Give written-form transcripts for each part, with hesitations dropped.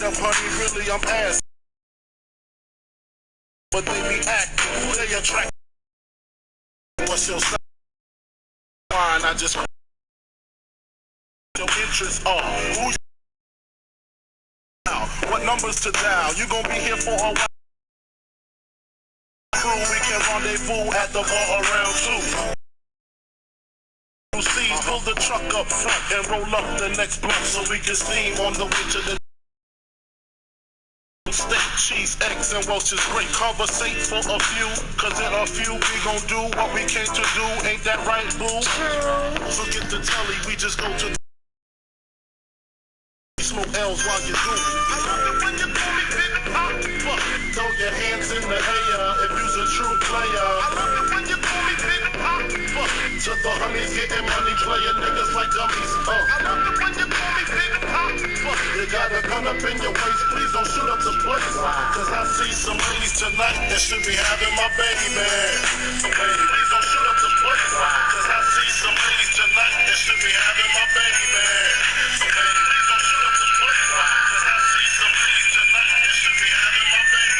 damn, honey, really, I'm ass. But they be acting, who they attract? What's your sign? I just your interests are. Who you now? What numbers to dial? You gon' be here for a while. We can rendezvous at the bar around 2. Pull the truck up front and roll up the next block so we can steam on the way to the steak, cheese, eggs, and Welch's great. Conversate for a few, cause in a few we gon' do what we came to do. Ain't that right, boo? Forget the telly, we just go to smoke L's while you do it. I love it when you call me Big Pop. Fuck, throw your hands in the air if you's a true player. I love it when you call me Big Pop. Fuck, to the honeys getting money, playing niggas like dummies. I love it when you call me Big Pop. Fuck, you got a gun up in your waist, please don't shoot up the place. Cause I see some ladies tonight that should be having my baby. Please don't shoot up the place. Cause I see some ladies tonight that should be having my baby. Please don't shoot up the place. Cause I see some ladies tonight that should be having my baby.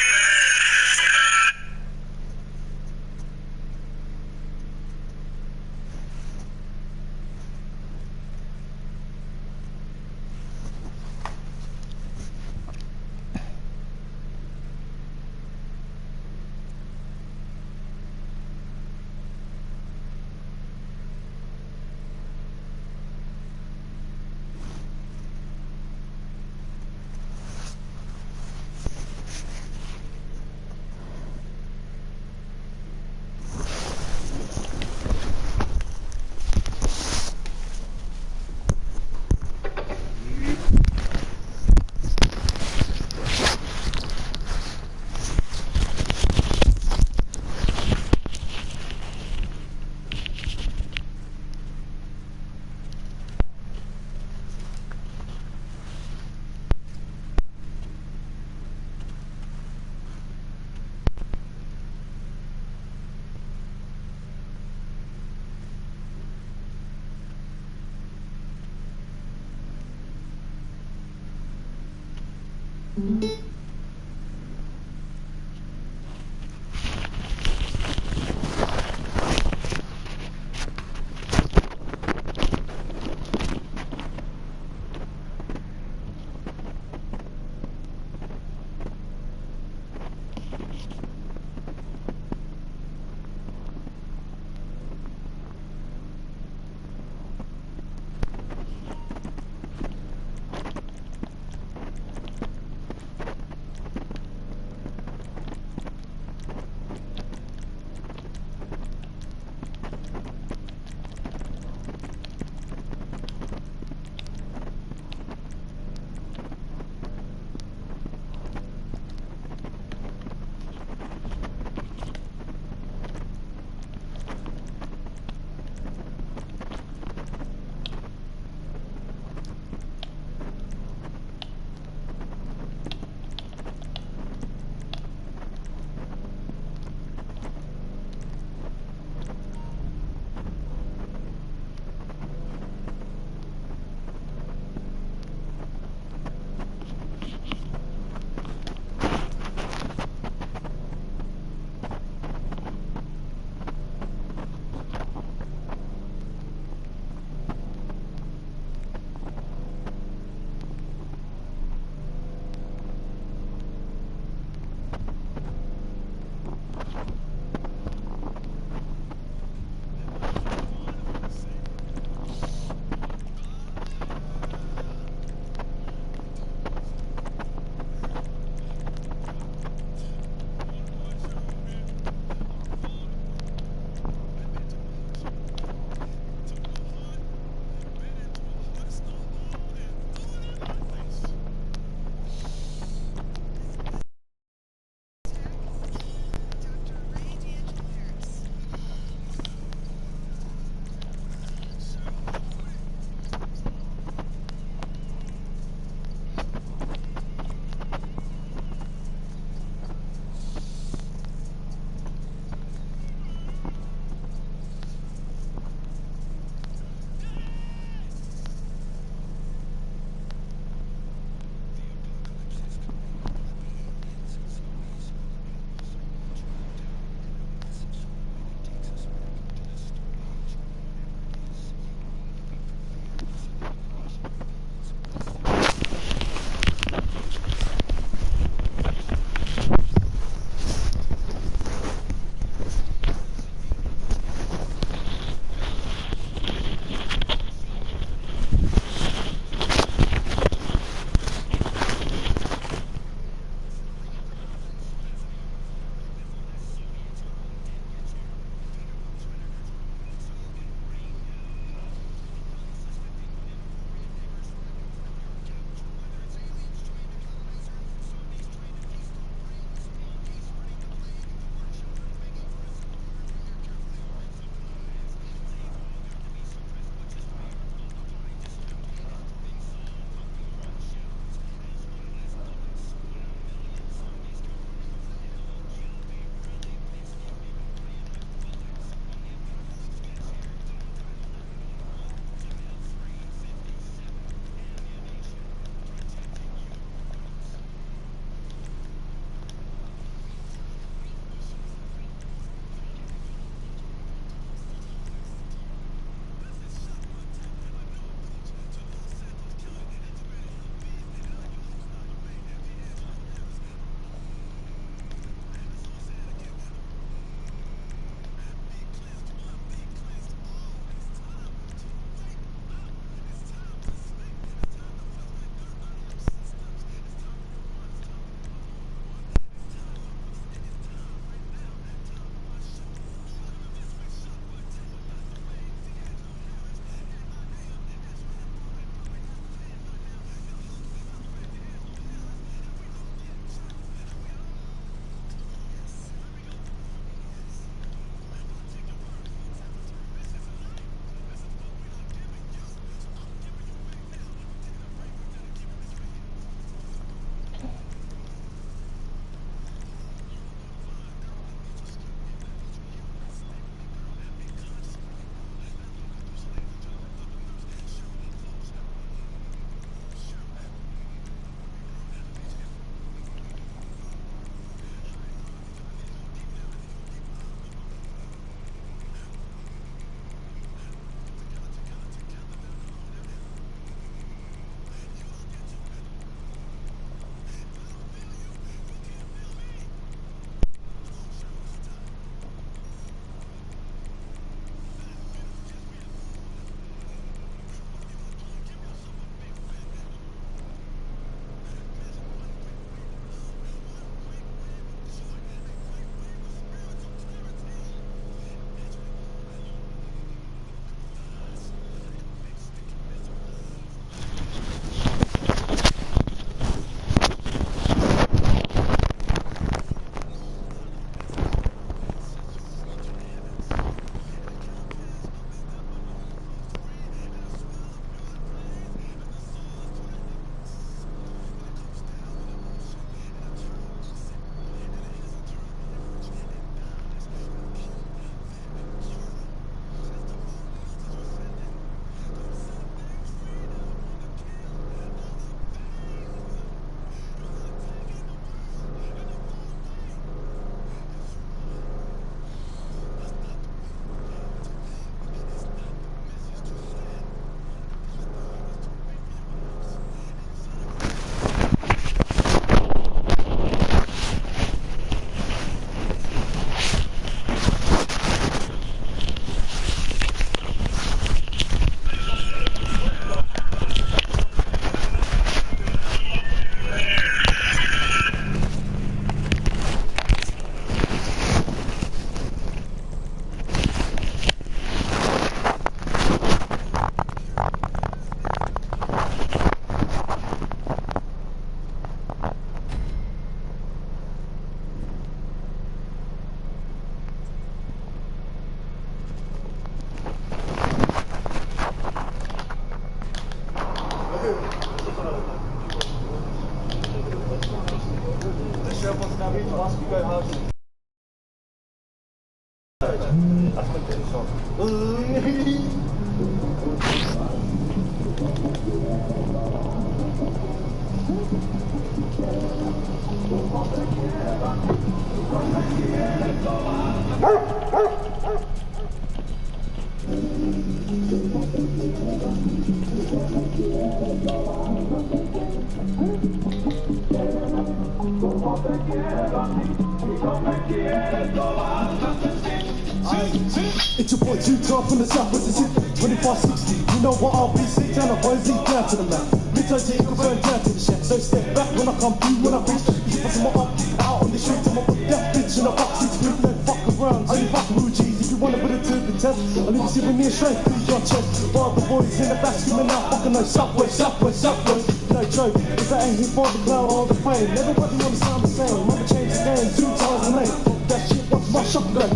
It's your boy G-Top from the Southwest City, 2560. You know what I'll be, sit down and boys eat down to the mat. Midnight to equal burn down to the shack. So step back when I come through, when I reach. Keep us my up, out on the street, I'm up with that bitch in a box. It's free, don't fuck around. Only fuck with G's if you want a bit of turpin test. I'll leave you sitting near straight through your chest. While the boys in the back screaming out, fucking no Southwest, Southwest, Southwest. No joke, if that ain't here for the cloud or the fame. Everybody wanna sound the same. Mama changed the game 2 times a night. That shit, what's my shotgun?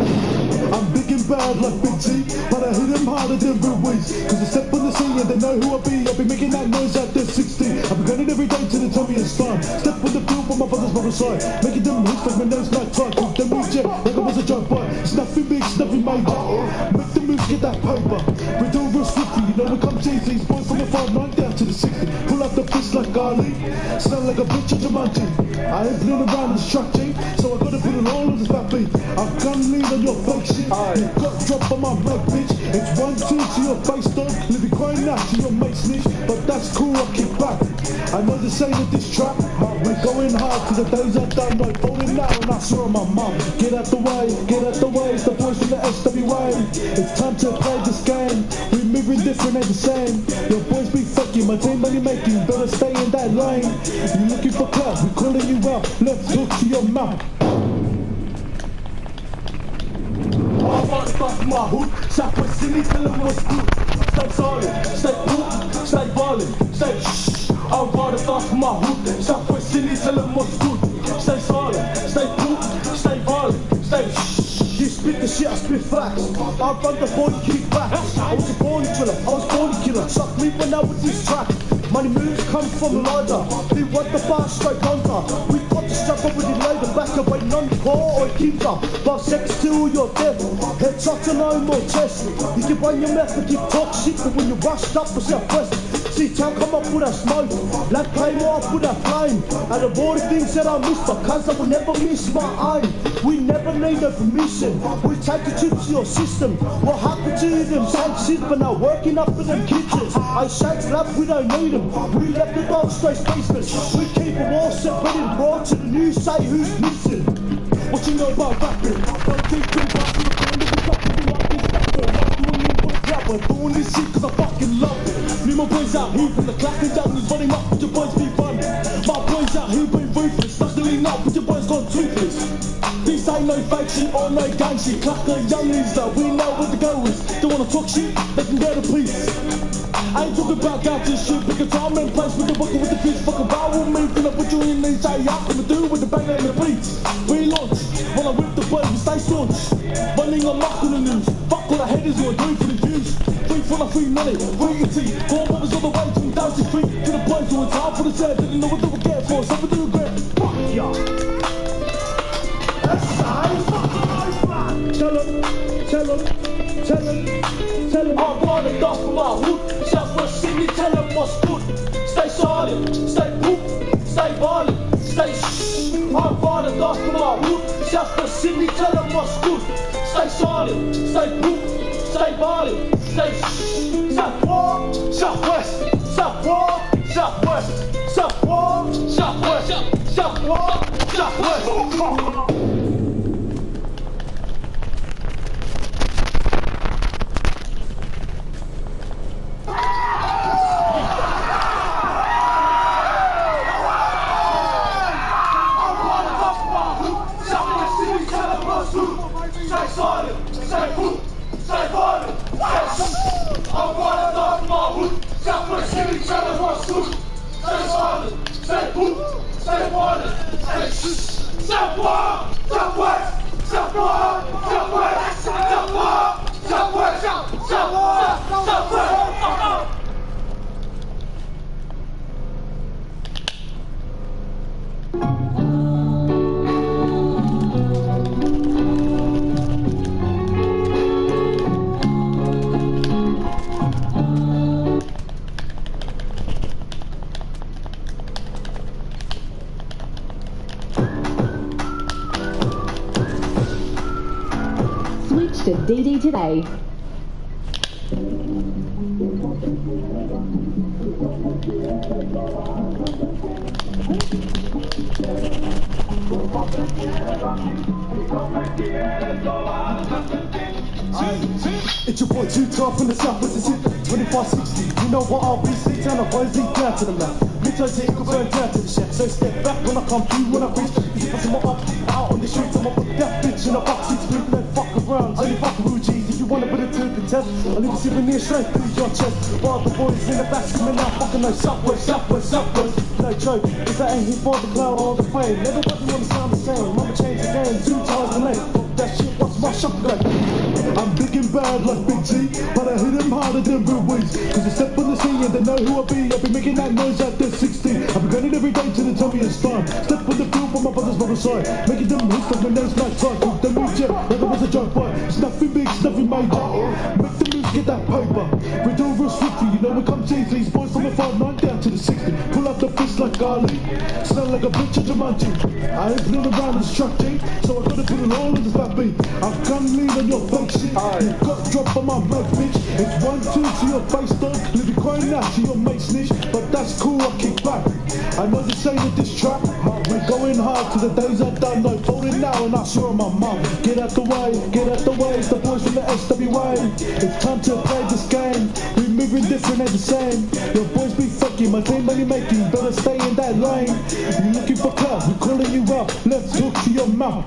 I'm big and bad like Big T, but I hit them harder than Ruiz. Cause I step on the scene and they know who I be. I'll be making that noise at the 60. I'll be running every day to the Tommy and Stein. Step on the field for my brothers by the side. Making them hits like my name's like time. With them moves, yeah, like I was a joke boy. It's nothing big, it's nothing major. Make the moves, get that paper. We do real swiftly, you know we come cheese. These boys from the 5-9 down to the 60. Pull out the fist like garlic. Smell like a bitch at Jumanji. I ain't playing around with structure, so I gotta put it all on this fat beat. I've gun lean on your fake shit. You got dropped on my back, bitch. It's 1-2 to your face, dog. Living crying out to your mate snitch, but that's cool, I kick back. I know this ain't a diss track, but we're going hard to the days are done. Like falling now and I saw my mum. Get out the way, get out the way. It's the boys from the SWA. It's time to play this game. We're moving different, ain't the same. Your boys be fucking, my team money making. Better stay in that lane. You looking for club, we calling you out. Let's talk to your mouth. I want to fuck my hood. Southwest City, tell them what's good. Stay solid, stay cool, stay violent, stay shh. I want to fuck my hood. Southwest City, tell them what's good. Stay solid, stay cool, stay violent, stay shh. You spit the shit, I spit facts. I run the boy, kick back. I was a born killer, I was born a killer. Suck me when I with this track. Money moves come from a ladder. We want the fast straight hunter. We got the strap up with the later back up waiting on the core or it keeps up. But sex till you're dead. Headshots and no more chest. You can run your mouth and keep talk shit, but when you rushed up for Southwest, see town come up with a smoke. Black came off with a flame. And of all the things that I miss, but cuz I will never miss my aim. We never need no permission. We take the chips to your system. What happened to them same shit, but now working up in them kitchens. I shake slap, we don't need them. We left the dog straight basement. We keep them all separate and brought to the news, say who's missing. What you know about rapping? Don't keep them back to the corner, we fucking like this rapper. Not doing it for rapper, doing this shit cause I fucking love it. Me my boys out here from the clapping down and running up with your boys be fun. My boys out here being ruthless, snuggling up with your boys gone toothless. This ain't no fake shit or no gang shit. Clap the younglies though, we know what the go is. Don't wanna talk shit, they can go to peace. I ain't talking about gangster shit, pick a time and place, we can fuck with the bitch, fuck a bow with me, finna put you in and say, yeah, I'ma do with the banger and the beats. We launch, when I whip the bird, we stay staunch. Running on muck on the news, fuck all the haters who are doing for the views. Free for the free money, free tea, 4 brothers all the way from down the street to the point to a time for the set, didn't know what they were getting for, so we do regret. Fuck ya! That's nice, fucking nice, man! Tell them, tell them, tell them. Tell them I want it off from my hood. Southwest City, tell them what's good. Stay silent, stay poop, stay violent, stay shh. I want it off from my hood. Southwest City, tell them what's good. Stay silent, stay poop, stay violent, stay shh. Southwest, Southwest, Southwest, Southwest, Southwest, Southwest, Southwest, Southwest. Stay silent, stay cool, stay violent, stay shh. I'm running off my hood. Southwest City, tell them what's good. Stay silent, stay cool, stay violent, stay shh. Southwest, Southwest, Southwest, Southwest, Southwest, Southwest, Southwest, Southwest. to DD Today. It's your boy Two-Top from the South Mississippi, 2560. You know what I'll be sitting down, boys deep down to the map. Midnight take a burn down to the shack. So step back when I come through, when I reach. Is it my up, out on the streets, I'ma put that bitch in a box. 6 feet, then fuck around. Only fuck with G's. If you want a bit of tooth and test, I'll leave a souvenir straight through your chest. While the boys in the back screaming out, fucking no Southwest, Southwest, Southwest. No joke, if I ain't here for the cloud or the fame, everybody wanna sound the same. Mama changed the game 2 times the length. Fuck that shit, what's my shotgun? I'm big and bad like Big G, but I hit him harder than Bill Weeds. Cause I step on the scene and they know who I be. I'll be making that noise at the 16. I've been grinding every day till they tell me it's time. Step on the field from my brother's by the side, making them hits like my name's night time. Keep them moves, yeah, like it was a joke, but it's nothing big, it's nothing major. Make the moves, get that paper. Read over swiftly, you know it comes easily. These boys from the 5'9" down to the 60. Pull up the fist like Ali, smell like a bitch at Jumanji. I ain't playing around with structure, so I gotta put it all in the fat beat. I'm gun lead on your fake shit. You got dropped on my mouth, bitch. It's 1, 2 to your face, dog. Living crying out to your mate snitch, but that's cool, I kick back. I know this ain't a diss track, but we're going hard to the days I done. No folding now, and I saw my mum. Get out the way, it's the boys from the SWA. It's time to play this game. We moving different, ain't the same. Your boys be fucking, my team money making. Better stay in that lane. You looking for club, we calling you up. Let's talk to your mouth.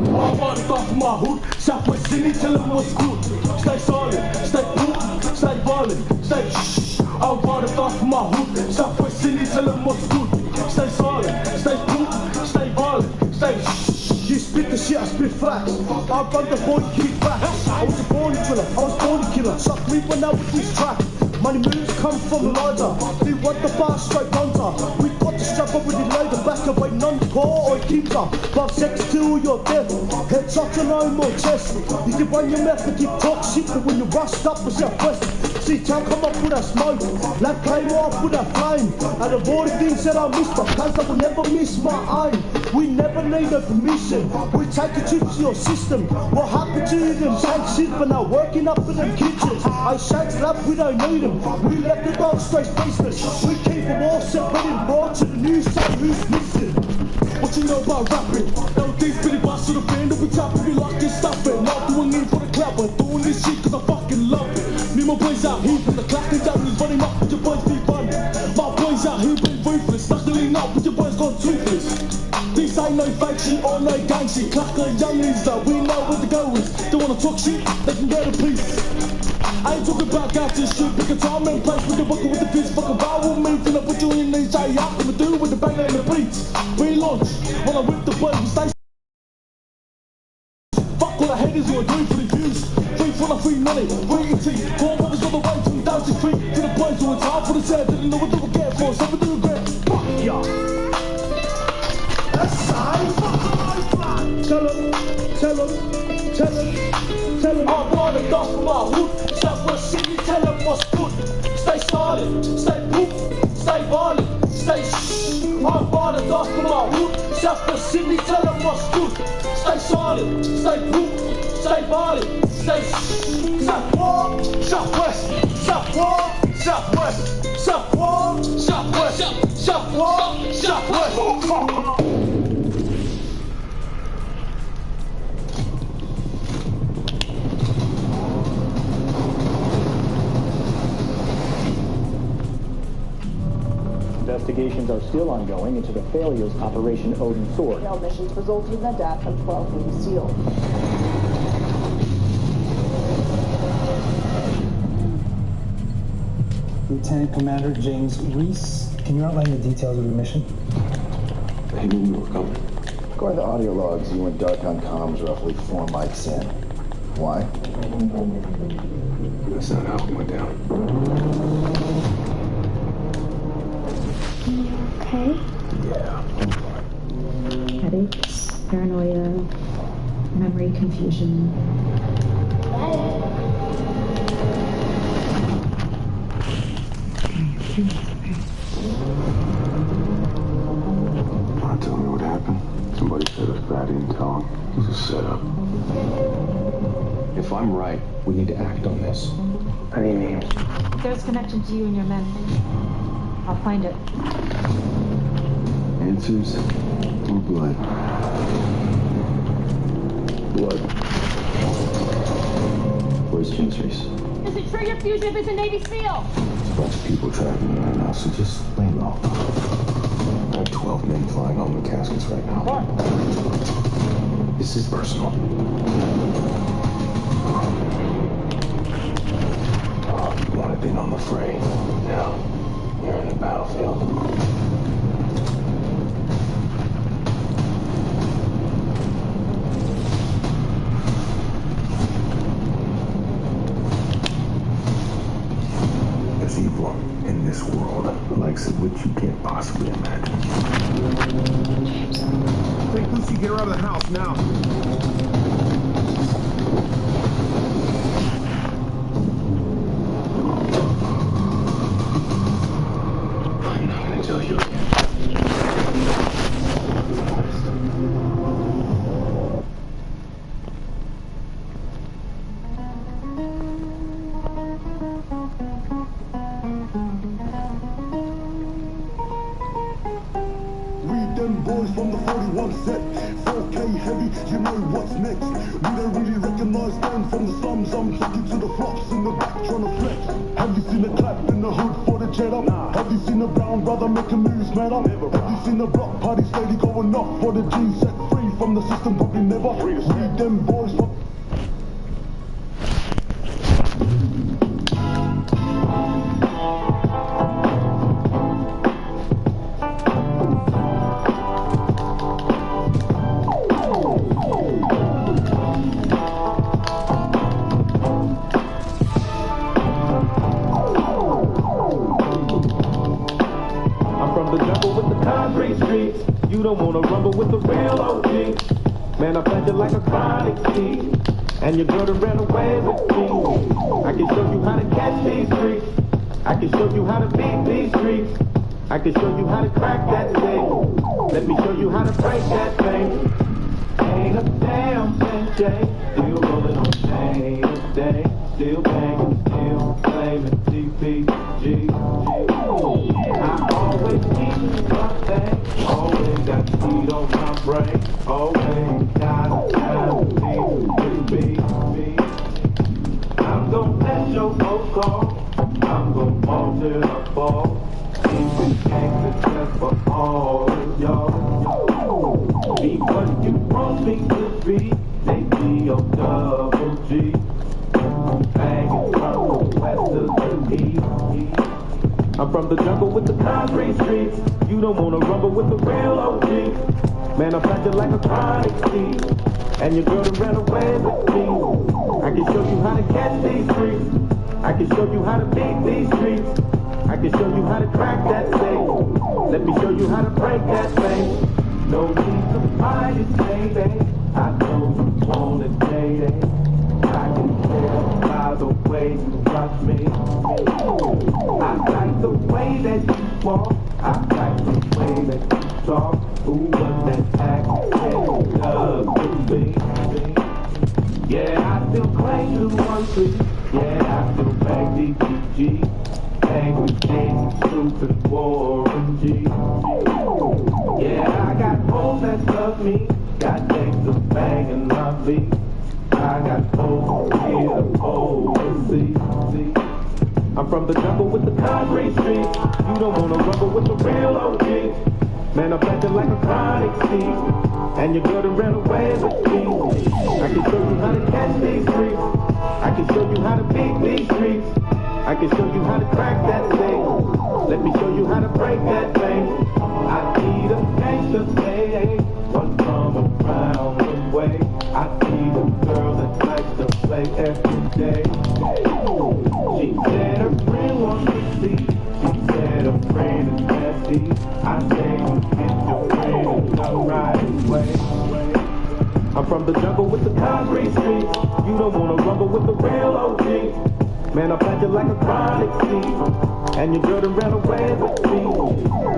I bought it off my hood, Southwest Sydney, tell them what's good. Stay solid, stay cool, stay ballin', stay shh. I bought it off my hood, Southwest Sydney, tell them what's good. Stay solid, stay cool, stay ballin', stay shh. You spit the shit, I spit facts. I run the boy, kick facts. I was a born driller, I was born a killer. Suck me when I with this track. Money moves come from Elijah. We want the bar straight punter. We got the strap up with the loader. Back up waiting on the core or keeps up. Love sex till you're dead. Head shots and no more chest. You can run your mouth and keep talk shit, but when you rust up with your quest. See town come up with that smoke. Lad came off with that flame. And of all the things that I missed, but cause I will never miss my aim. We never need no permission. We take a trip to your system. What happened to them? Same shit, but now working up in them kitchens. I shake slap, we don't need them. We let the dogs straight faceless. We keep them all separated, brought to the news, so who's missing? What you know about rapping? No these Billy Boss to the band, we tapping, we lock and stop it. Not doing it for the clap, but doing this shit cause I fucking love it. Me, my boys out here from the clock and down is running up with your boys be fun. My boys out here been ruthless, knuckling up with your boys gone toothless. This ain't no fake shit or no gang shit. Clack the younglies though, we know where the go is. They wanna talk shit, they can get a piece. I ain't talking about guys and shit, pick a time and place with the bucket with the fist. Fuck a vowel move, and I put you in these J out. I'ma do with the banger and the beats. We launch, when I whip the boys, we stay. Fuck all the haters who are doing for the views. Free for the free money, waiting to you. 4 brothers on the way, 2,000 feet. To the boys who are time for the set, didn't know what they were getting for, so we do regret. Fuck ya. That's side, fuck the tell them, tell them, tell them, tell them. I brought it off my hood. Southwest City, tell them what's good. Stay solid, stay poop, stay violent, stay shh. I brought it off my hood. Southwest City, tell them what's good. Stay solid, stay poop, stay violent, stay shh. Southwest, Southwest, Southwest, Southwest, Southwest, Southwest, Southwest, Southwest. Investigations are still ongoing into the failures of Operation Odin Sword. Failed missions resulted in the death of 12 Navy SEALs. Lieutenant Commander James Reese, can you outline the details of your mission? They knew we were coming. According to audio logs, you went dark on comms roughly 4 mics in. Why? That's not how it went down. Okay? Yeah. Headaches, paranoia, memory confusion. Want to tell me what happened? Somebody Set up that intel. It's a setup. If I'm right, we need to act on this. Any names? There's connection to you and your men. I'll find it. Answers or blood? Blood. Where's James Reese? Is it true your fugitive is a Navy SEAL? There's a bunch of people tracking me right now, so just lay low. I have 12 men flying home the caskets right now. What? This is personal. You might have been on the fray. Now, you're in the battlefield. There's evil in this world, the likes of which you can't possibly imagine. Take Lucy, get her out of the house now. I'm not gonna tell you again. Read them boys from the 41 set. 4K heavy, you know what's next. We don't really recognize them from the slums. I'm talking to the flops in the back trying to flex. Have you seen a clap in the hood for the jet up? Nah. Have you seen a brown brother making moves, man up? Never. Have you seen a block party steady going off for the G set free from the system? Probably never. Read them boys from... You don't wanna rumble with the real OG. Man, I played it like a chronic seed. And your girl done ran away with me. I can show you how to catch these freaks. I can show you how to beat these streets. I can show you how to crack that thing. Let me show you how to break that thing. Ain't a damn thing, Jay. Still rolling on chain of day. Still banging, still claiming TPG. I always keep my thing. Always got speed on my brain. Always got be. I'm gon' let your folks call. I'm gon' fall till I fall. Keep it success for all of y'all. Be what you want me to be. They be your double G. Banging from the west to the east. I'm from the jungle with the concrete streets. You don't wanna rumble with the real OG. Man, I find you like a chronic seed. And your girl done ran away with me. I can show you how to catch these freaks. I can show you how to beat these streets. I can show you how to crack that thing. Let me show you how to break that thing. No need to fight it, baby. I know you want it, baby. I can tell by the way you watch me. I like the way that you walk. I like the way that you talk. Ooh, what that accent does to me. Yeah, I still claim to 1-3. Yeah, I still bang DPG. Bang with James, Snoop, and Warren G. Yeah, I got hoes that love me. Got gangsters banging my beat. I got hoes here overseas. I'm from the jungle with the concrete streets. You don't wanna rumble with the real OG. Man, I'm acting like a chronic seed. And your girl done ran away with me. I can show you how to catch these freaks. I can show you how to beat these streets. I can show you how to crack that thing. Let me show you how to break that thing. I need a gangster stay. One from around the way. I need a girl that likes to play every day. She said her friend wants to see. She said her friend is nasty. I say you get your friend the right way. I'm from the jungle with the concrete streets. You don't wanna rumble with the real OG. Man, I pack it like a chronic seed. And your girl done ran away with me.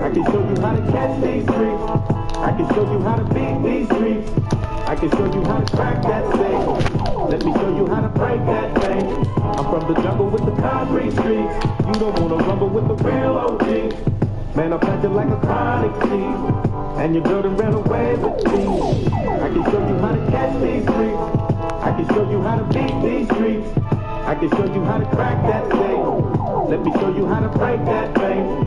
I can show you how to catch these freaks. I I can show you how to beat these streets. I can show you how to crack that safe. Let me show you how to break that thing. I'm from the jungle with the concrete streets. You don't wanna rumble with the real OG. Man, I'm planted like a chronic seed. And your girl done ran away with me. I can show you how to catch these streets. I can show you how to beat these streets. I can show you how to crack that safe. Let me show you how to break that thing.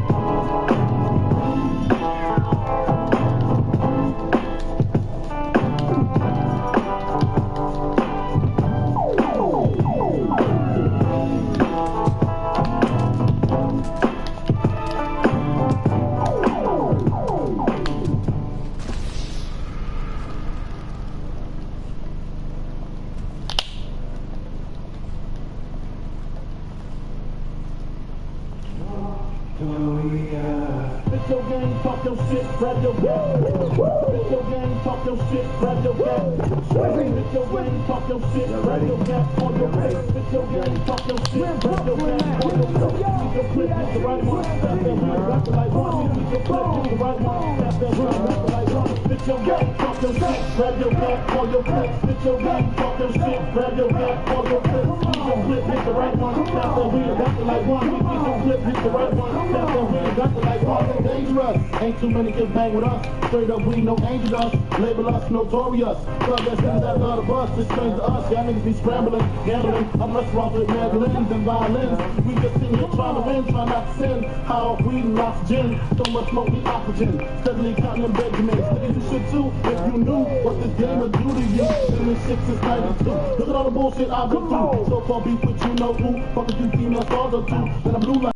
Bitch your game, talk your shit, grab your gat. Bitch your game, talk your shit, grab your gat. Bitch your game, talk your shit, grab your gat on your face. Bitch your game, talk your shit, grab your gat on your face. Your clip is the right one, tap that wheel, wrap it like one. Your clip is the right one, tap that wheel, wrap it like one. Bitch your game, talk your shit, grab your gat on your face. Bitch your game, talk your shit, grab your gat on your face. Your clip is the right one, tap that wheel, wrap it like one. Your clip is the right one, tap that wheel, wrap it like one. Dangerous, ain't too many kids bang with us. Straight up, we no angel dust. Label us notorious. Thug that sins that love the bus. It's strange to us. Y'all niggas be scrambling, gambling. I'm restaurants with mandolins and violins. We just sitting here trying to win, trying not to sin. How we lost gin, so much smoke, we oxygen. Steadily counting them Benjamins. Niggas, you should too, if you knew what this game would do to you. Been in shit since 92. Look at all the bullshit I've been through. So far beef with you know who. Fuck a few female stars or two. Then I'm blue like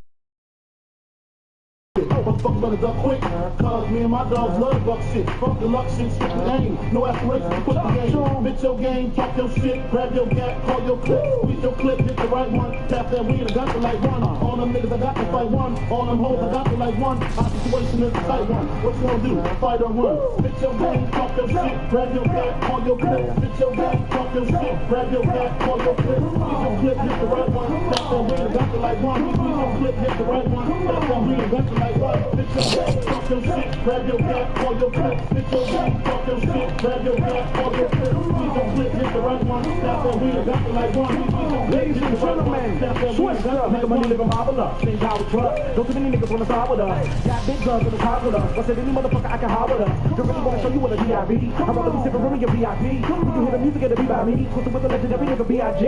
fuck better duck quick, cause me and my dogs love the buck shit. Fuck the luck shit, skip the game. No aspirations, quit the game. Bitch your game, talk your shit, grab your gat, call your clip, squeeze your clip, hit the right one, tap that wheel, I got to like one. All them niggas, I got to fight one. All them hoes, I got to like one. Our situation is a tight one. What you gonna do? Fight or run? Bitch your game, talk your shit, grab your gat, call your clip. Bitch your game, talk your shit, grab your gat, call your clip. Squeeze your clip, hit the right one, tap that wheel, I got to like one. Squeeze your clip, hit the right one, tap that wheel, I got to like one. Bitch your game, talk your shit, grab your gat, call your clip. Bitch your game, talk your shit, grab your gat, call your clip. Squeeze your clip, hit the right one, tap that wheel, got to like one. Ladies and gentlemen, switch up, nigga money living marvelous. Things how we trust. Don't too many niggas wanna side with us. Got big guns in the top with us. I said any motherfucker I can hide with us. Don't really wanna show you what a DIB. I'd rather be sipping room in your VIP. You can hear the music, it'll be by me. Twisted with the legendary nigga B.I.G.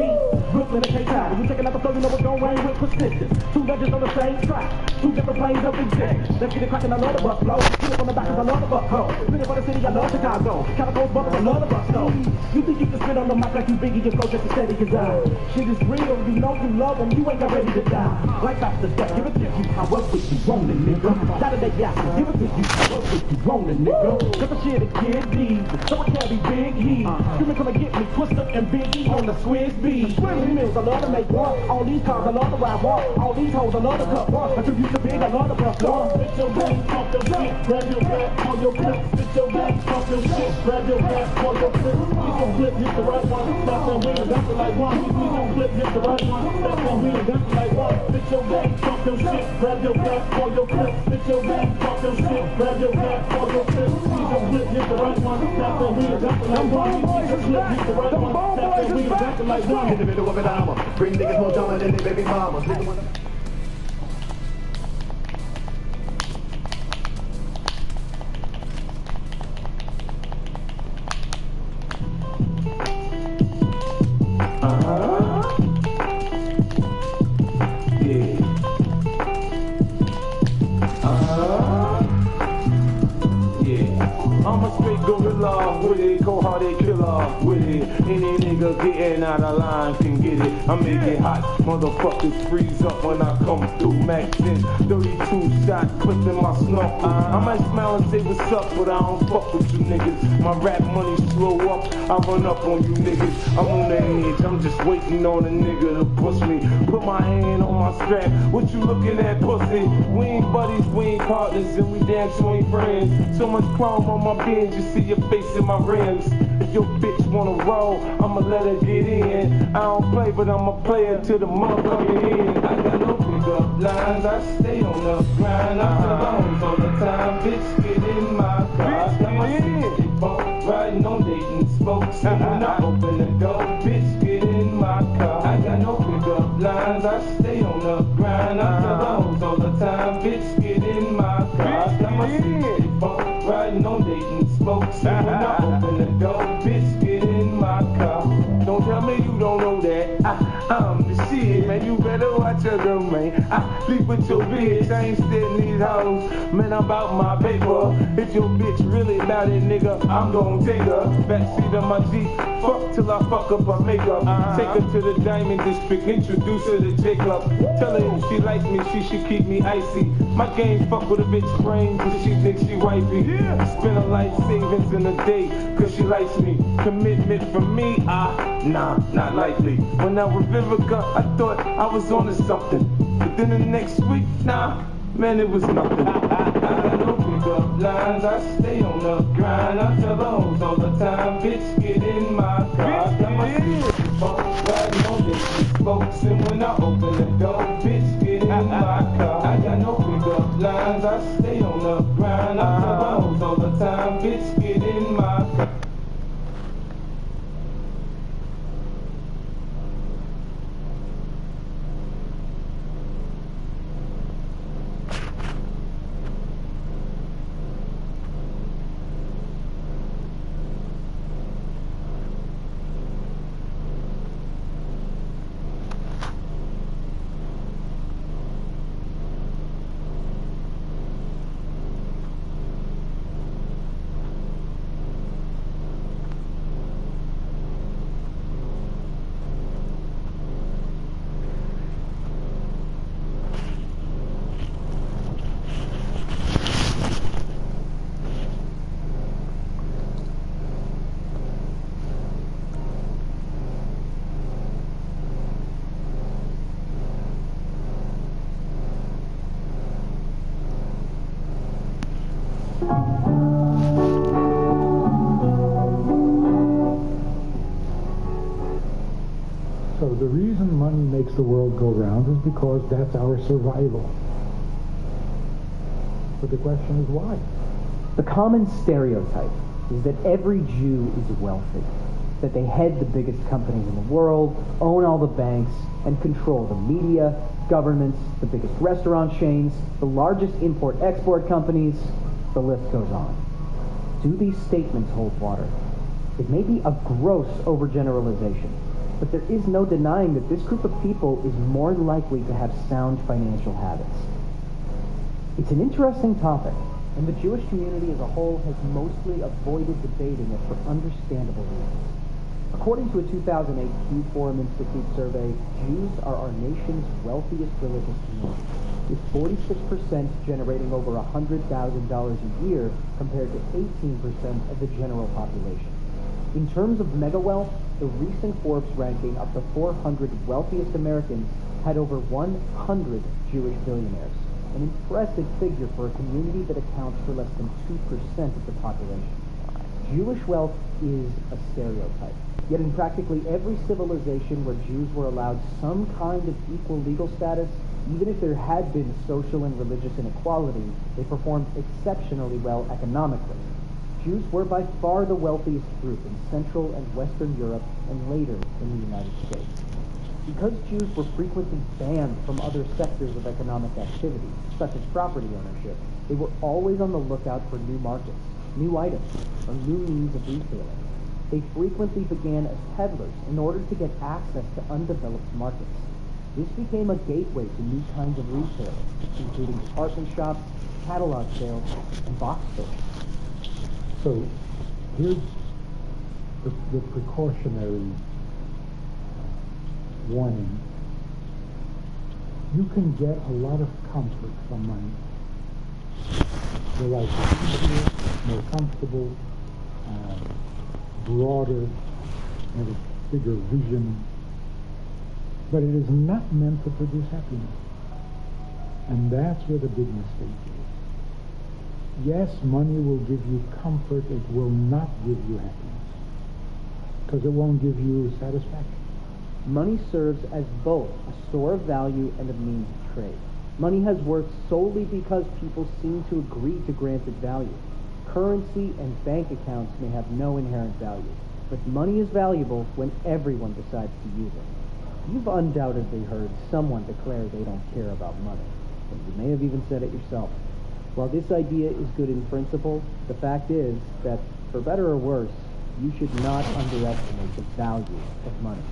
Brooklyn and K-Town. You checking out the flow, you know what's gon' rain with persistence. Two legends on the same track. Two different planes of existence. Let's get it crackin', I love the bus flow. Get it on the back 'cause I love the bus go. Spin it for the city, I love Chicago. Calico's bumpin', I love the bus go. You think you can spit on the mic like you Biggie, your flow just as steady as I. Shit is real, you know you love them, you ain't got ready to die. Like after death, give it to you, I work with you, rollin' nigga. Saturday, yeah, give it to you, I work with you, rollin' nigga. Cause the shit is get deep, so I carry big heat. You may come and get me, Twister and Biggie on the Swiss beat. Swing mills, I love to make one. All these cars, I love to ride one. All these hoes, I love to cut one. I tribute to big, I love to bust one. Bitch your game, talk your shit, grab your gat, call your clip. Bitch your game, talk your shit, grab your gat, call your clip. Squeeze your clip, hit the right one, tap that wheel, got to like one. Squeeze your clip, hit the right one, tap that wheel, got to like one. Bitch your game, talk your shit, grab your gat, call your clip. Bitch your game, talk your shit, grab your gat, call your clip. Squeeze your clip, hit the right one, tap that wheel, got to like one. Squeeze your clip, hit the right one, tap that wheel, got to like one. In the middle of an hour, bring niggas more drama than their baby mama. I'm a straight gorilla with it, cold-hearted killer with it. Any nigga getting out of line can get it. I make it hot, motherfuckers freeze up when I come through. Max in 32 shots, clipping my snuff. I might smile and say what's up, but I don't fuck with you niggas. My rap money slow up, I run up on you niggas. I'm on the edge, I'm just waiting on a nigga to push me. Put my hand on my strap, what you looking at, pussy? We ain't buddies, we ain't partners, and we damn sure ain't friends. So much chrome on my beard, you see your face in my rims. If your bitch wanna roll, I'ma let her get in. I don't play, but I'm a player till the motherfucker end. I got no pickup lines, I stay on the grind. I tell hoes all the time, bitch, get in my car. Got my riding on Dayton spokes. And when I open the door, bitch, get in my car. I got no pickup lines, I stay on the grind. I tell the hoes all the time, bitch, get in my car. I got my 64 riding on Dayton spokes. And when I open the door, bitch, get in my car. Don't tell me you don't know that. I'm the shit, man. You better watch your girl, man. I sleep with your bitch. I ain't stealing these hoes. Man, I'm about my paper. If your bitch really about it, nigga, I'm gon' take her. Backseat of my Jeep. Fuck till I fuck up her makeup. Take her to the Diamond District. Introduce her to Jacob. Tell her if she like me, she should keep me icy. My game fuck with a bitch brains and she thinks she wifey. Spend her life savings in a day, cause she likes me. Commitment from me, nah, not likely. When I was Vivica, I thought I was on to something. But then the next week, nah, man, it was nothing. I got no pickup lines, I stay on the grind. I tell the hoes all the time, bitch, get in my car. I got my phone riding on this spokes. And when I open the door, bitch, get in my car. I got no pickup lines, I stay on the grind. I tell the hoes all the time, bitch, get in my car. So the reason money makes the world go round is because that's our survival. But the question is why? The common stereotype is that every Jew is wealthy, that they head the biggest companies in the world, own all the banks, and control the media, governments, the biggest restaurant chains, the largest import-export companies, the list goes on. Do these statements hold water? It may be a gross overgeneralization, but there is no denying that this group of people is more likely to have sound financial habits. It's an interesting topic, and the Jewish community as a whole has mostly avoided debating it for understandable reasons. According to a 2008 Pew Forum Institute survey, Jews are our nation's wealthiest religious community, with 46% generating over $100,000 a year compared to 18% of the general population. In terms of mega wealth, the recent Forbes ranking of the 400 wealthiest Americans had over 100 Jewish billionaires, an impressive figure for a community that accounts for less than 2% of the population. Jewish wealth is a stereotype, yet in practically every civilization where Jews were allowed some kind of equal legal status, even if there had been social and religious inequality, they performed exceptionally well economically. Jews were by far the wealthiest group in Central and Western Europe and later in the United States. Because Jews were frequently banned from other sectors of economic activity, such as property ownership, they were always on the lookout for new markets, new items, or new means of retailing. They frequently began as peddlers in order to get access to undeveloped markets. This became a gateway to new kinds of retailing, including department shops, catalog sales, and box stores. So here's the precautionary warning. You can get a lot of comfort from money. The life is easier, more comfortable, broader, have a bigger vision. But it is not meant to produce happiness. And that's where the big mistake is. Yes, money will give you comfort, it will not give you happiness. Because it won't give you satisfaction. Money serves as both a store of value and a means of trade. Money has worth solely because people seem to agree to grant it value. Currency and bank accounts may have no inherent value, but money is valuable when everyone decides to use it. You've undoubtedly heard someone declare they don't care about money, and you may have even said it yourself. While this idea is good in principle, the fact is that, for better or worse, you should not underestimate the value of money.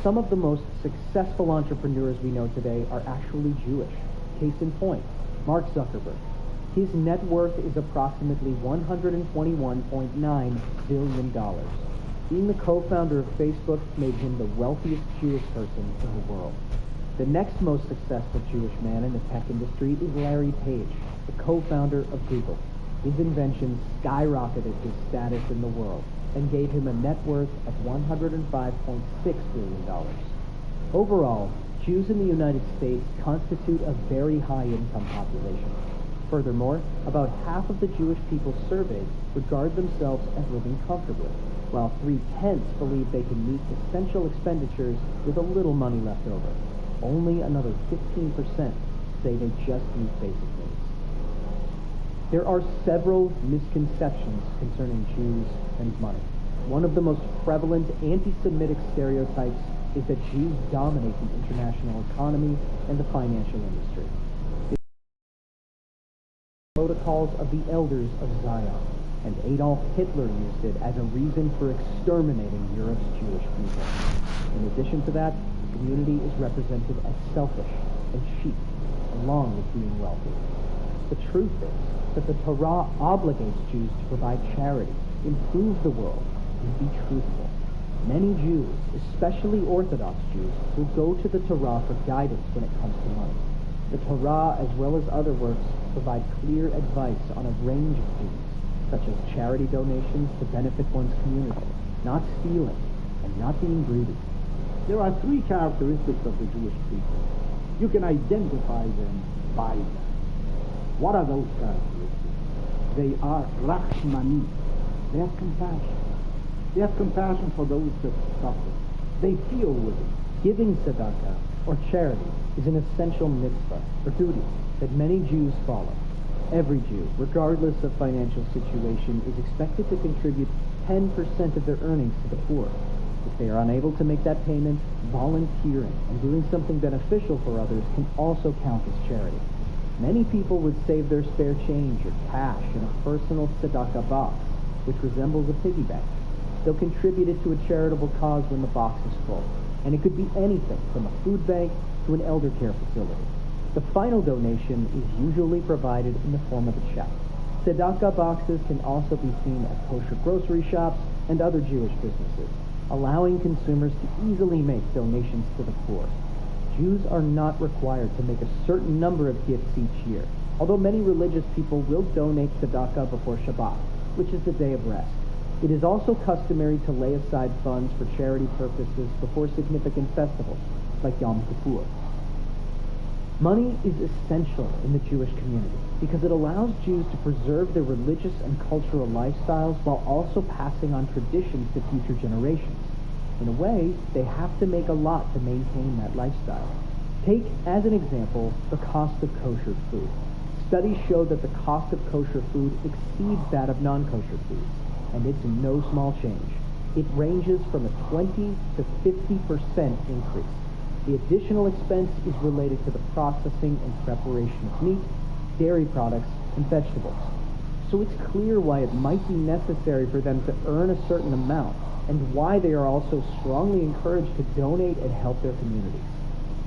Some of the most successful entrepreneurs we know today are actually Jewish. Case in point, Mark Zuckerberg. His net worth is approximately $121.9 billion. Being the co-founder of Facebook made him the wealthiest Jewish person in the world. The next most successful Jewish man in the tech industry is Larry Page, the co-founder of Google. His invention skyrocketed his status in the world and gave him a net worth of $105.6 billion. Overall, Jews in the United States constitute a very high-income population. Furthermore, about half of the Jewish people surveyed regard themselves as living comfortably, while 3/10 believe they can meet essential expenditures with a little money left over. Only another 15% say they just meet basic needs. There are several misconceptions concerning Jews and money. One of the most prevalent anti-Semitic stereotypes is that Jews dominate the international economy and the financial industry. Protocols of the Elders of Zion, and Adolf Hitler used it as a reason for exterminating Europe's Jewish people. In addition to that, the community is represented as selfish and cheap, along with being wealthy. The truth is that the Torah obligates Jews to provide charity, improve the world, and be truthful. Many Jews, especially Orthodox Jews, will go to the Torah for guidance when it comes to money. The Torah, as well as other works, provide clear advice on a range of themes, such as charity donations to benefit one's community, not stealing, and not being greedy. There are three characteristics of the Jewish people. You can identify them by them. What are those characteristics? They are rachmani. They have compassion. They have compassion for those that suffer. They feel with it. Giving tzedakah, or charity, is an essential mitzvah, or duty, that many Jews follow. Every Jew, regardless of financial situation, is expected to contribute 10% of their earnings to the poor. If they are unable to make that payment, volunteering and doing something beneficial for others can also count as charity. Many people would save their spare change or cash in a personal tzedakah box, which resembles a piggy bank. They'll contribute it to a charitable cause when the box is full, and it could be anything from a food bank to an elder care facility. The final donation is usually provided in the form of a check. Tzedakah boxes can also be seen at kosher grocery shops and other Jewish businesses, allowing consumers to easily make donations to the poor. Jews are not required to make a certain number of gifts each year, although many religious people will donate tzedakah before Shabbat, which is the day of rest. It is also customary to lay aside funds for charity purposes before significant festivals, like Yom Kippur. Money is essential in the Jewish community because it allows Jews to preserve their religious and cultural lifestyles while also passing on traditions to future generations. In a way, they have to make a lot to maintain that lifestyle. Take, as an example, the cost of kosher food. Studies show that the cost of kosher food exceeds that of non-kosher foods, and it's no small change. It ranges from a 20 to 50% increase. The additional expense is related to the processing and preparation of meat, dairy products, and vegetables. So it's clear why it might be necessary for them to earn a certain amount, and why they are also strongly encouraged to donate and help their communities.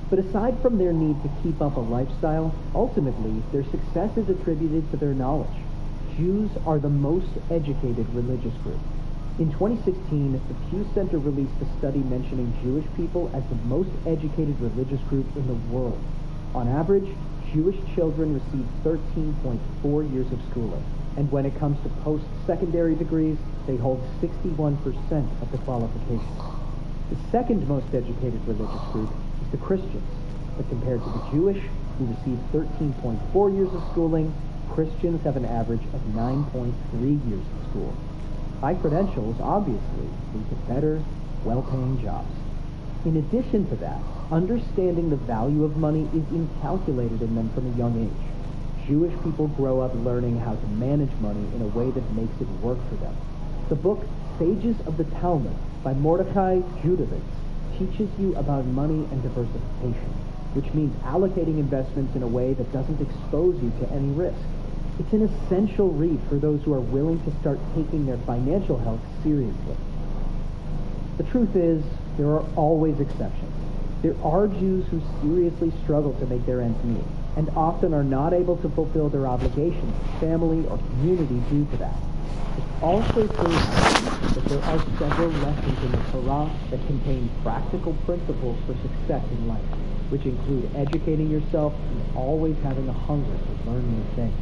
But aside from their need to keep up a lifestyle, ultimately their success is attributed to their knowledge. Jews are the most educated religious group. In 2016, the Pew Center released a study mentioning Jewish people as the most educated religious group in the world. On average, Jewish children receive 13.4 years of schooling, and when it comes to post-secondary degrees, they hold 61% of the qualifications. The second most educated religious group is the Christians, but compared to the Jewish, who receive 13.4 years of schooling, Christians have an average of 9.3 years of school. High credentials, obviously, lead to better, well-paying jobs. In addition to that, understanding the value of money is inculcated in them from a young age. Jewish people grow up learning how to manage money in a way that makes it work for them. The book Sages of the Talmud by Mordecai Judovitz teaches you about money and diversification, which means allocating investments in a way that doesn't expose you to any risk. It's an essential read for those who are willing to start taking their financial health seriously. The truth is, there are always exceptions. There are Jews who seriously struggle to make their ends meet, and often are not able to fulfill their obligations to family or community due to that. It's also true that there are several lessons in the Torah that contain practical principles for success in life, which include educating yourself and always having a hunger to learn new things.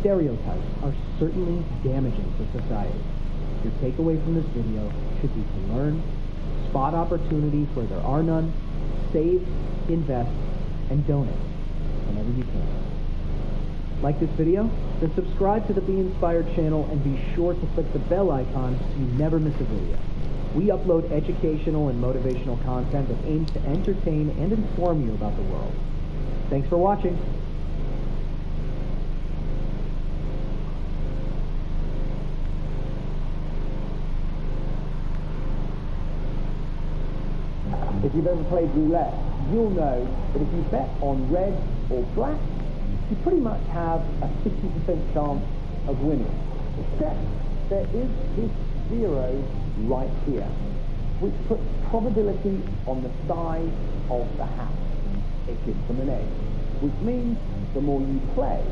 Stereotypes are certainly damaging to society. Your takeaway from this video should be to learn, spot opportunities where there are none, save, invest, and donate whenever you can. Like this video? Then subscribe to the Be Inspired channel and be sure to click the bell icon so you never miss a video. We upload educational and motivational content that aims to entertain and inform you about the world. Thanks for watching. If you've ever played roulette, you'll know that if you bet on red or black, you pretty much have a 50% chance of winning. Except there is this zero right here, which puts probability on the side of the house. It gives them an edge, which means the more you play,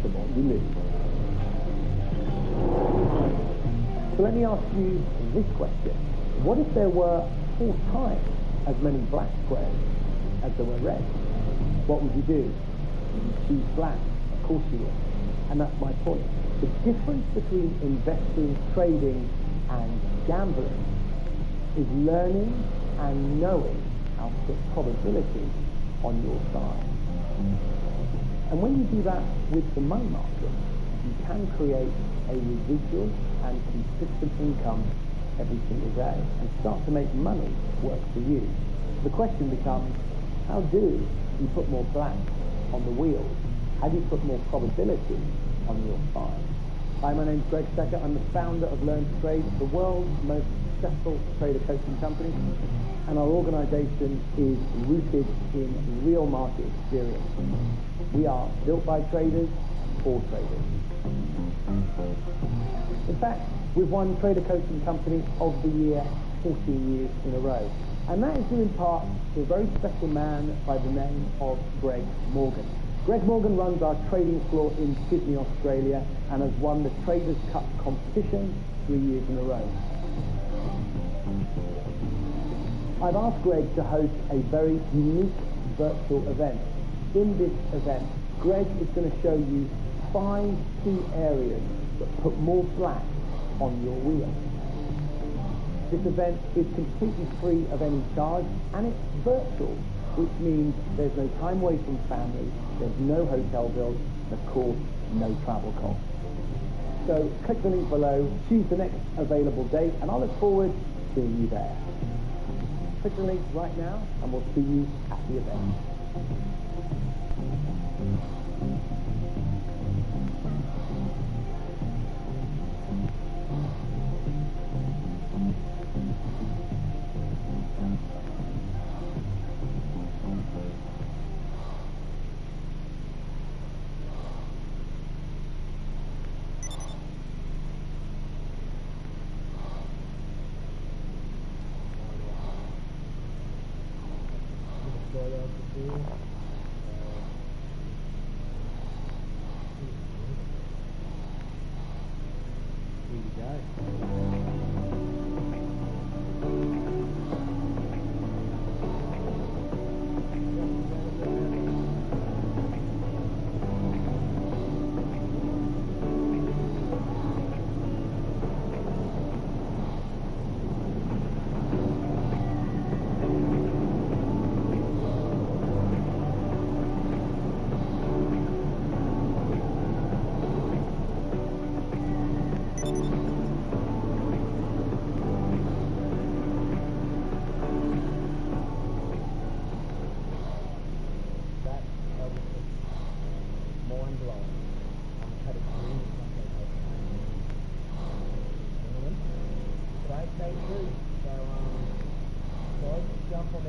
the more you lose. So let me ask you this question. What if there were 4 times as many black squares as there were red? What would you do? Would you choose black? Of course you would. And that's my point. The difference between investing, trading, and gambling is learning and knowing how to put probability on your side. And when you do that with the money market, you can create a residual and consistent income every single day and start to make money work for you. The question becomes, how do you put more black on the wheel? How do you put more probability on your side? Hi, my name's Greg Secker. I'm the founder of Learn to Trade, the world's most successful trader coaching company, and our organization is rooted in real market experience. We are built by traders for traders. In fact, we've won Trader Coaching Company of the Year 14 years in a row. And that is due in part to a very special man by the name of Greg Morgan. Greg Morgan runs our trading floor in Sydney, Australia, and has won the Traders' Cup competition 3 years in a row. I've asked Greg to host a very unique virtual event. In this event, Greg is going to show you 5 key areas that put more black on your wheel. This event is completely free of any charge, and it's virtual, which means there's no time away from family, there's no hotel bills, and of course, no travel costs. So click the link below, choose the next available date, and I look forward to seeing you there. Click the link right now, and we'll see you at the event.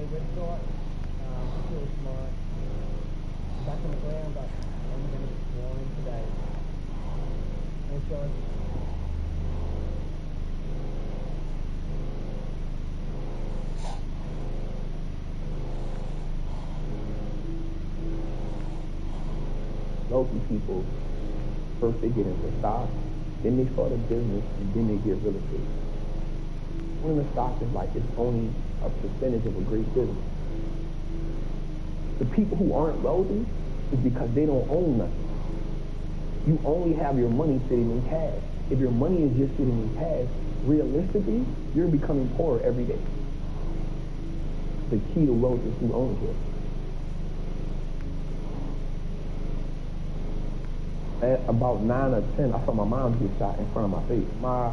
their website. It's really smart. Back on the ground, but I'm going to be flying today. Thanks, guys. Local people, first they get into stock, then they start a business, and then they get real estate. When the stock is like, it's only a percentage of a great business. The people who aren't wealthy is because they don't own nothing. You only have your money sitting in cash. If your money is just sitting in cash, realistically, you're becoming poorer every day. The key to wealth is through ownership. At about 9 or 10, I saw my mom get shot in front of my face. My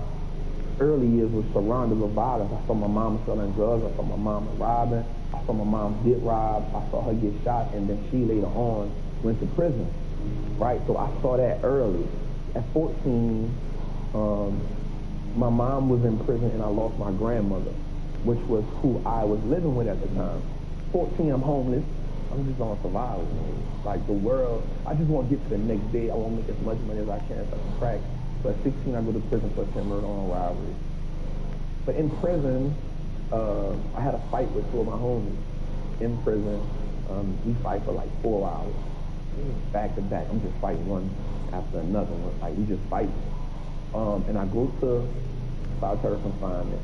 early years was surrounded with violence. I saw my mom selling drugs. I saw my mom robbing. I saw my mom get robbed. I saw her get shot, and then she later on went to prison. Right? So I saw that early. At 14, my mom was in prison, and I lost my grandmother, which was who I was living with at the time. 14, I'm homeless. I'm just on survival mode. Like the world, I just want to get to the next day. I want to make as much money as I can so I can crack. So at 16, I go to prison for attempted murder on robbery. But in prison, I had a fight with two of my homies. In prison, we fight for like 4 hours. Back to back. I'm just fighting one after another one. Like we just fight. And I go to solitary confinement.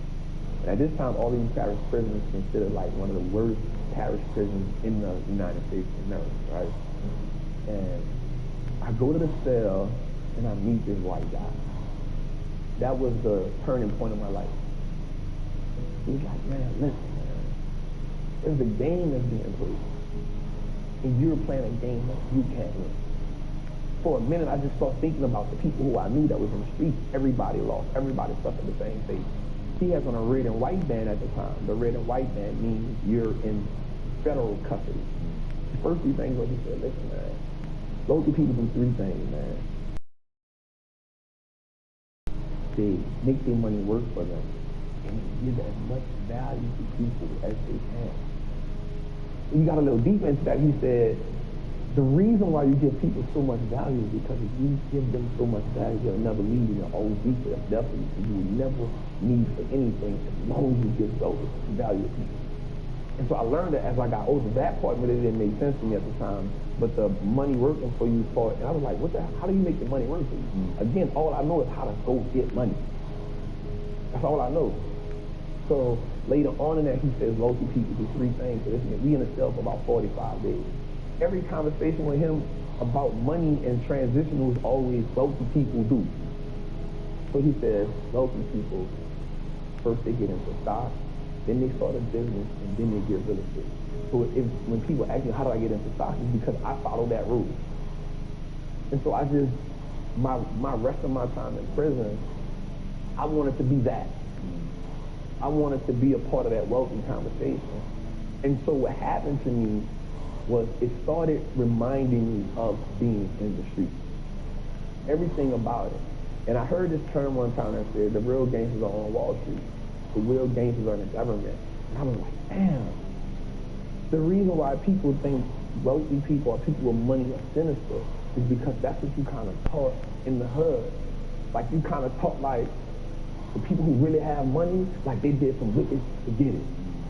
And at this time, all these parish prisons considered like one of the worst parish prisons in the United States of America, right? And I go to the cell and I meet this white guy. That was the turning point of my life. He's like, man, listen, man. There's a game that's being played. And you're playing a game that you can't win. For a minute, I just started thinking about the people who I knew that was in the streets. Everybody lost. Everybody suffered the same fate. He has on a red and white band at the time. The red and white band means you're in federal custody. The first 3 things was he said, listen, man, local people do 3 things, man. They make their money work for them and give as much value to people as they can. And you got a little deep into that. He said, the reason why you give people so much value is because if you give them so much value, they'll never leave you. They'll always be for them. You will never need for anything as long as you give value to people. And so I learned that as I got older. That part of it didn't make sense to me at the time. But the money working for you part, and I was like, what the hell? How do you make the money work for you? Again, all I know is how to go get money. That's all I know. So later on in that, he says local people do 3 things. So this is, we in the cell for about 45 days. Every conversation with him about money and transition was always local people do. So he says local people, first they get into stock, then they start a business, and then they get real estate. So when people ask me, how do I get into stock, it's because I follow that rule. And so I just, my rest of my time in prison, I wanted to be that. I wanted to be a part of that wealthy conversation. And so what happened to me was it started reminding me of being in the streets. Everything about it. And I heard this term one time that said, the real gangsters are on Wall Street. The real gangsters are in the government. And I was like, damn. The reason why people think wealthy people or people with money are sinister is because that's what you kind of taught in the hood. Like you kind of taught like the people who really have money, like they did some wicked to get it.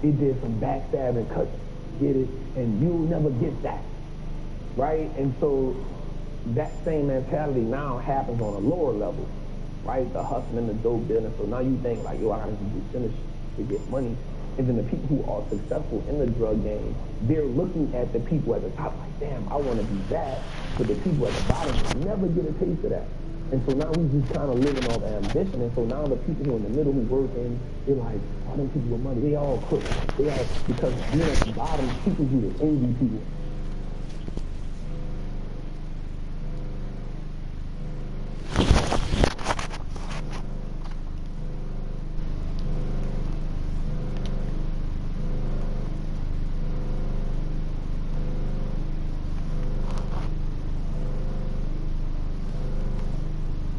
They did some backstabbing cuts get it, and you'll never get that, right? And so that same mentality now happens on a lower level, right? The hustling, the dope business. So now you think like, yo, I gotta do finish to get money. And then the people who are successful in the drug game, they're looking at the people at the top like, damn, I want to be that. But the people at the bottom will never get a taste of that. And so now we just kind of living off ambition. And so now the people who are in the middle who working, they're like, all them people with money, they all crook. They all, because being at the bottom teaches you to envy people.